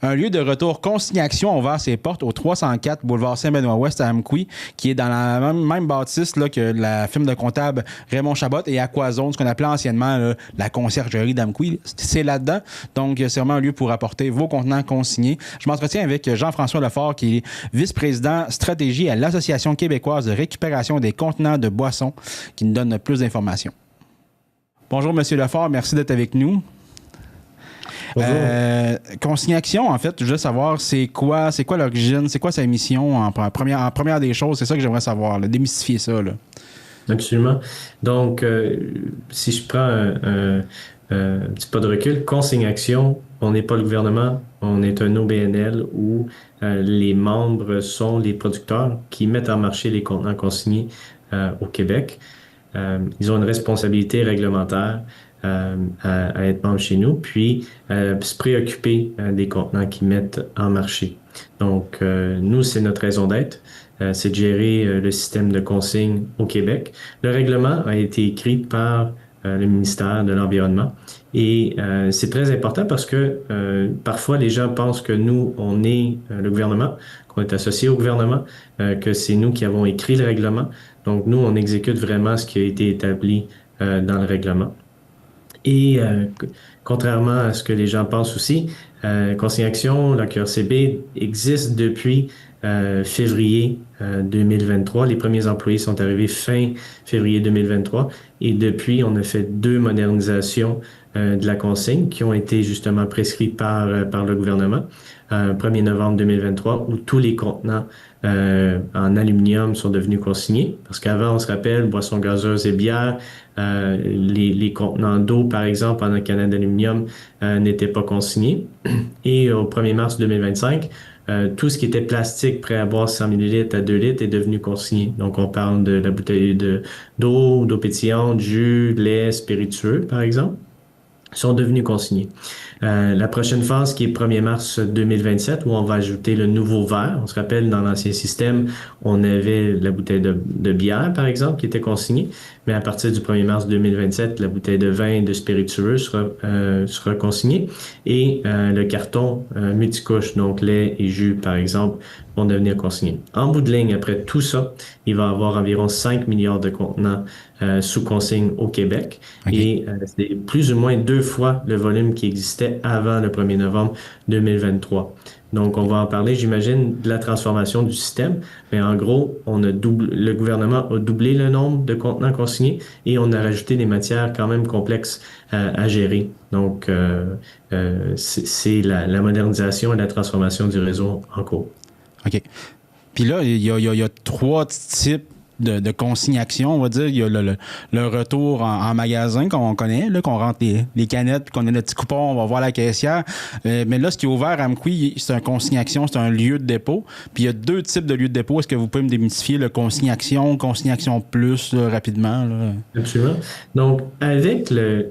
Un lieu de retour consignation ouvert ses portes au 304 boulevard Saint-Benoît-Ouest à Amqui, qui est dans la même bâtisse là, que la firme de comptable Raymond Chabot et Aquazone, ce qu'on appelait anciennement là, la conciergerie d'Amqui. C'est là-dedans. Donc, c'est vraiment un lieu pour apporter vos contenants consignés. Je m'entretiens avec Jean-François Lefort, qui est vice-président stratégie à l'Association québécoise de récupération des contenants de boissons, qui nous donne plus d'informations. Bonjour, Monsieur Lefort. Merci d'être avec nous. Consignation, en fait, je veux savoir, c'est quoi l'origine, c'est quoi sa mission en première des choses, c'est ça que j'aimerais savoir, là, démystifier ça. Là. Absolument. Donc, si je prends un petit pas de recul, consignation, on n'est pas le gouvernement, on est un OBNL où les membres sont les producteurs qui mettent en marché les contenants consignés au Québec. Ils ont une responsabilité réglementaire à être membres chez nous, puis se préoccuper des contenants qu'ils mettent en marché. Donc, nous, c'est notre raison d'être, c'est de gérer le système de consigne au Québec. Le règlement a été écrit par le ministère de l'Environnement et c'est très important parce que parfois, les gens pensent que nous, on est le gouvernement, qu'on est associé au gouvernement, que c'est nous qui avons écrit le règlement. Donc, nous, on exécute vraiment ce qui a été établi dans le règlement. Et contrairement à ce que les gens pensent aussi, Consignation, la QRCB existe depuis février 2023. Les premiers employés sont arrivés fin février 2023 et depuis, on a fait 2 modernisations de la consigne qui ont été justement prescrites par le gouvernement. 1er novembre 2023 où tous les contenants en aluminium sont devenus consignés. Parce qu'avant, on se rappelle, boissons gazeuses et bières, les contenants d'eau, par exemple, en canne d'aluminium, n'étaient pas consignés. Et au 1er mars 2025, tout ce qui était plastique prêt à boire 100 ml à 2 litres est devenu consigné. Donc, on parle de la bouteille d'eau pétillante, jus, lait, spiritueux, par exemple, sont devenus consignés. La prochaine phase qui est 1er mars 2027 où on va ajouter le nouveau verre. On se rappelle, dans l'ancien système, on avait la bouteille de bière, par exemple, qui était consignée. Mais à partir du 1er mars 2027, la bouteille de vin et de spiritueux sera consignée. Et le carton multicouche, donc lait et jus, par exemple, vont devenir consignés. En bout de ligne, après tout ça, il va y avoir environ 5 milliards de contenants sous consigne au Québec. Okay. Et c'est plus ou moins 2 fois le volume qui existait avant le 1er novembre 2023. Donc, on va en parler, j'imagine, de la transformation du système. Mais en gros, le gouvernement a doublé le nombre de contenants consignés et on a rajouté des matières quand même complexes à gérer. Donc, c'est la modernisation et la transformation du réseau en cours. OK. Puis là, il y a 3 types de consignation, on va dire. Il y a le retour en magasin qu'on connaît, là, qu'on rentre les canettes, qu'on a le petit coupon, on va voir la caissière. Mais là, ce qui est ouvert à Amqui, c'est une consignation, c'est un lieu de dépôt. Puis il y a 2 types de lieux de dépôt. Est-ce que vous pouvez me démystifier le consignation plus, là, rapidement? Là? Absolument. Donc,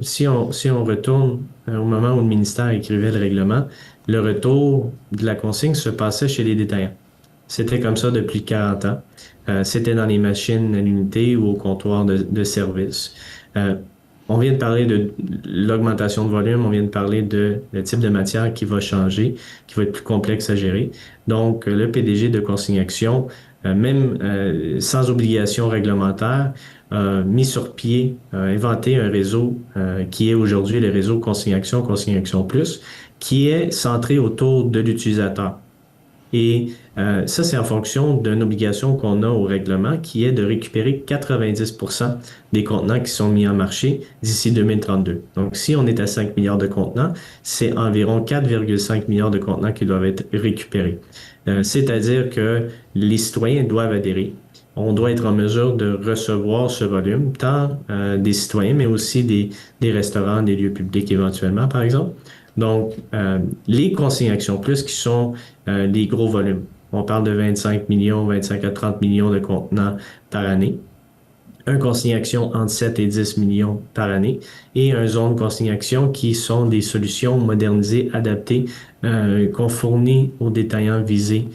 si on retourne au moment où le ministère écrivait le règlement, le retour de la consigne se passait chez les détaillants. C'était comme ça depuis 40 ans. C'était dans les machines à l'unité ou au comptoir de service. On vient de parler de l'augmentation de volume, on vient de parler de le type de matière qui va changer, qui va être plus complexe à gérer. Donc, le PDG de Consignation, même sans obligation réglementaire, mis sur pied, inventé un réseau qui est aujourd'hui le réseau Consignation Plus, qui est centré autour de l'utilisateur. Et ça, c'est en fonction d'une obligation qu'on a au règlement qui est de récupérer 90% des contenants qui sont mis en marché d'ici 2032. Donc, si on est à 5 milliards de contenants, c'est environ 4,5 milliards de contenants qui doivent être récupérés. C'est-à-dire que les citoyens doivent adhérer. On doit être en mesure de recevoir ce volume, tant des citoyens, mais aussi des restaurants, des lieux publics éventuellement, par exemple. Donc, les Consignation Plus qui sont des gros volumes. On parle de 25 à 30 millions de contenants par année. Un Consignation entre 7 et 10 millions par année. Et un zone Consignation qui sont des solutions modernisées, adaptées, qu'on fournit aux détaillants visés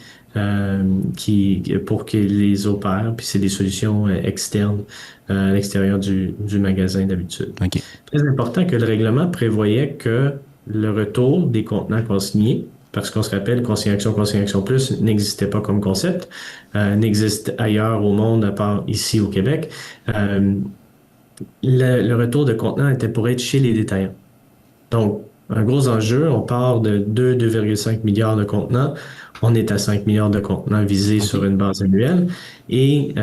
pour qu'ils les opèrent. Puis c'est des solutions externes à l'extérieur du magasin d'habitude. Okay. Très important que le règlement prévoyait que le retour des contenants consignés parce qu'on se rappelle, consignation plus n'existait pas comme concept, n'existe ailleurs au monde à part ici au Québec. Le retour de contenant était pour être chez les détaillants. Donc, un gros enjeu, on part de 2,5 milliards de contenants. On est à 5 milliards de contenants visés sur une base annuelle. Et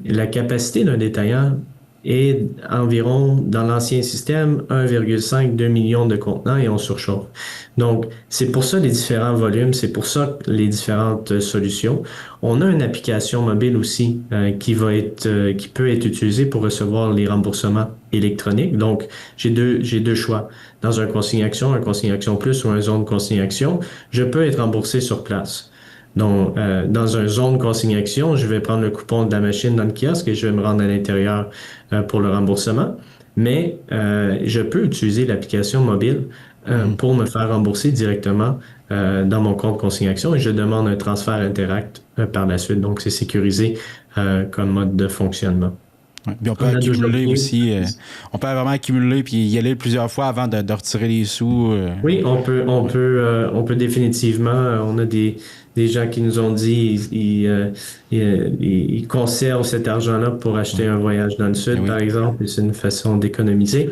la capacité d'un détaillant est environ, dans l'ancien système, 1,5-2 millions de contenants et on surchauffe. Donc, c'est pour ça les différents volumes, c'est pour ça les différentes solutions. On a une application mobile aussi qui peut être utilisée pour recevoir les remboursements électroniques. Donc, j'ai deux choix. Dans un consigne-action plus ou un zone consigne-action, je peux être remboursé sur place. Donc, dans un zone consigne-action, je vais prendre le coupon de la machine dans le kiosque et je vais me rendre à l'intérieur pour le remboursement. Mais je peux utiliser l'application mobile pour me faire rembourser directement dans mon compte consigne-action et je demande un transfert Interact par la suite. Donc, c'est sécurisé comme mode de fonctionnement. Ouais. Puis on peut accumuler aussi. On peut vraiment accumuler puis y aller plusieurs fois avant de retirer les sous. Oui, on peut définitivement. On a des gens qui nous ont dit ils conservent cet argent-là pour acheter un voyage dans le sud, par exemple, et c'est une façon d'économiser.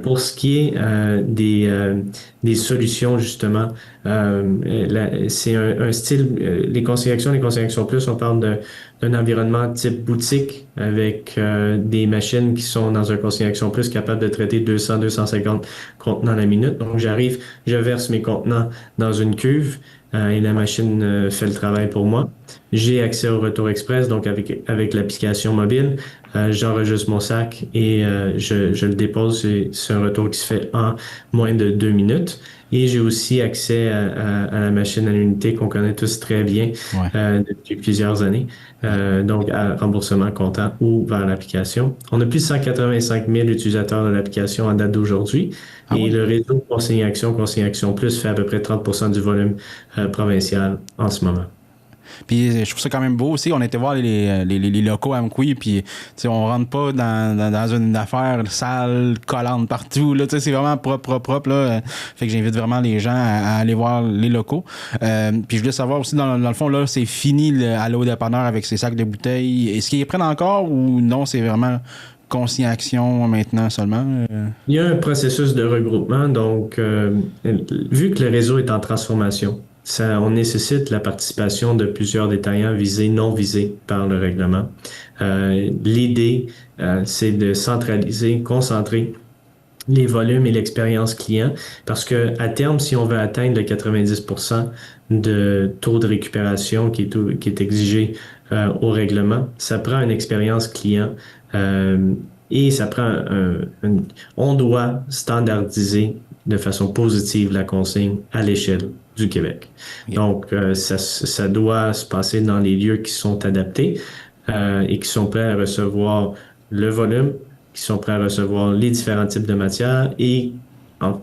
Pour ce qui est des solutions, justement, c'est un style, les consignations plus, on parle d'un environnement type boutique avec des machines qui sont dans un consignation plus capables de traiter 200-250 contenants à la minute. Donc, j'arrive, je verse mes contenants dans une cuve et la machine fait le travail pour moi. J'ai accès au retour express, donc avec l'application mobile, j'enregistre mon sac et je le dépose. C'est un retour qui se fait en moins de 2 minutes. Et j'ai aussi accès à la machine à l'unité qu'on connaît tous très bien depuis plusieurs années. Donc, à remboursement comptant ou vers l'application. On a plus de 185 000 utilisateurs de l'application en date d'aujourd'hui. Le réseau Consigne-Action Plus fait à peu près 30% du volume provincial en ce moment. Puis je trouve ça quand même beau aussi. On était voir les locaux à Amqui, puis on rentre pas dans une affaire sale, collante partout. Là, c'est vraiment propre. Là. Fait que j'invite vraiment les gens à aller voir les locaux. Puis je voulais savoir aussi, dans le fond, là, c'est fini aller au dépanneur avec ses sacs de bouteilles. Est-ce qu'ils les prennent encore ou non, c'est vraiment consigne-action maintenant seulement? Il y a un processus de regroupement. Donc, vu que le réseau est en transformation, on nécessite la participation de plusieurs détaillants visés, non visés par le règlement. L'idée, c'est de centraliser, concentrer les volumes et l'expérience client parce que à terme, si on veut atteindre le 90% de taux de récupération qui est exigé au règlement, ça prend une expérience client et ça prend on doit standardiser de façon positive la consigne à l'échelle du Québec. Donc, ça doit se passer dans les lieux qui sont adaptés et qui sont prêts à recevoir le volume, qui sont prêts à recevoir les différents types de matières et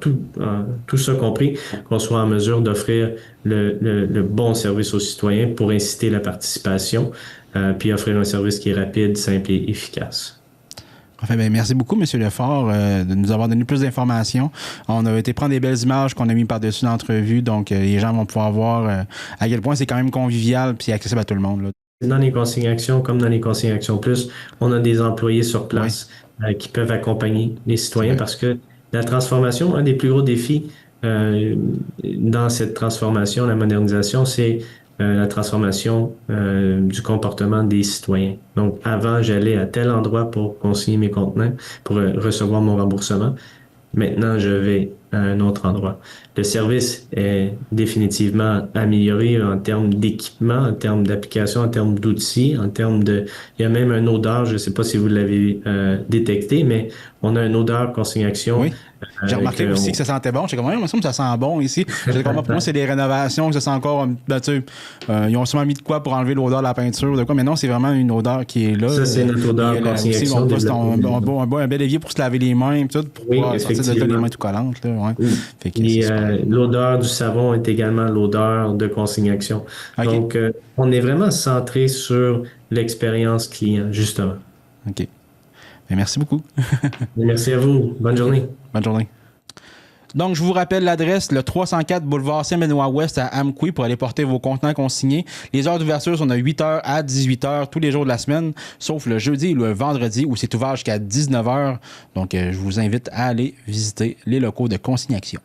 tout ça compris, qu'on soit en mesure d'offrir le bon service aux citoyens pour inciter la participation puis offrir un service qui est rapide, simple et efficace. Enfin, ben, merci beaucoup, M. Lefort, de nous avoir donné plus d'informations. On a été prendre des belles images qu'on a mis par-dessus l'entrevue, donc les gens vont pouvoir voir à quel point c'est quand même convivial et accessible à tout le monde. Là. Dans les consignations, comme dans les consignations plus, on a des employés sur place qui peuvent accompagner les citoyens parce que la transformation, un des plus gros défis dans cette transformation, la modernisation, c'est la transformation du comportement des citoyens. Donc, avant, j'allais à tel endroit pour consigner mes contenants, pour recevoir mon remboursement. Maintenant, je vais à un autre endroit. Le service est définitivement amélioré en termes d'équipement, en termes d'application, en termes d'outils, en termes de... Il y a même une odeur, je ne sais pas si vous l'avez détecté, mais on a une odeur consignation. Oui. J'ai remarqué aussi que ça sentait bon. J'étais comme, il me semble que ça sent bon ici. Pour moi, c'est des rénovations, que ça sent encore. Ils ont sûrement mis de quoi pour enlever l'odeur de la peinture, de quoi, mais non, c'est vraiment une odeur qui est là. Ça, c'est notre odeur consignation. Un bel évier pour se laver les mains et tout, pour pouvoir sortir de là les mains tout collantes. Là, fait que et l'odeur du savon est également l'odeur de consignation. Donc, on est vraiment centré sur l'expérience client, justement. OK. Bien, merci beaucoup. Merci à vous. Bonne journée. Bonne journée. Donc, je vous rappelle l'adresse, le 304 boulevard Saint-Benoît-Ouest à Amqui pour aller porter vos contenants consignés. Les heures d'ouverture sont de 8h à 18h tous les jours de la semaine, sauf le jeudi et le vendredi où c'est ouvert jusqu'à 19h. Donc, je vous invite à aller visiter les locaux de Consignation.